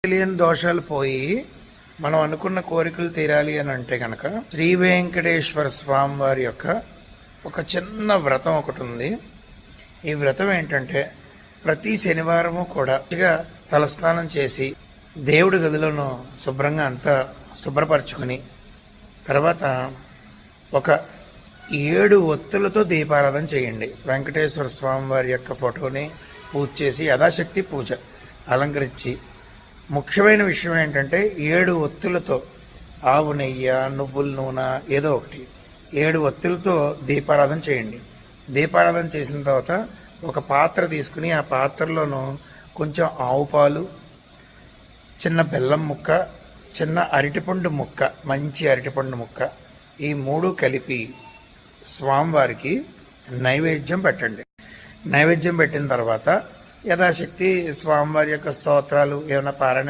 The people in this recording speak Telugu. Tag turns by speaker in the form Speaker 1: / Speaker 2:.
Speaker 1: తెలియని దోషాలు పోయి మనం అనుకున్న కోరికలు తీరాలి అని అంటే కనుక శ్రీ వెంకటేశ్వర స్వామి వారి యొక్క ఒక చిన్న వ్రతం ఒకటి ఉంది. ఈ వ్రతం ఏంటంటే ప్రతి శనివారము కూడా తలస్నానం చేసి దేవుడి గదిలోనూ శుభ్రంగా అంతా శుభ్రపరచుకుని తర్వాత ఒక 7 ఒత్తులతో దీపారాధన చేయండి. వెంకటేశ్వర స్వామి వారి యొక్క ఫోటోని పూజ చేసి యథాశక్తి పూజ అలంకరించి, ముఖ్యమైన విషయం ఏంటంటే 7 ఒత్తులతో ఆవు నెయ్యి, నువ్వుల నూనె ఏదో ఒకటి 7 ఒత్తులతో దీపారాధన చేయండి. దీపారాధన చేసిన తర్వాత ఒక పాత్ర తీసుకుని ఆ పాత్రలోనూ కొంచెం ఆవు పాలు, చిన్న బెల్లం ముక్క, చిన్న అరటిపండు ముక్క, మంచి అరటిపండు ముక్క, ఈ 3 కలిపి స్వామివారికి నైవేద్యం పెట్టండి. నైవేద్యం పెట్టిన తర్వాత యథాశక్తి స్వామివారి యొక్క స్తోత్రాలు ఏమైనా పారాయణ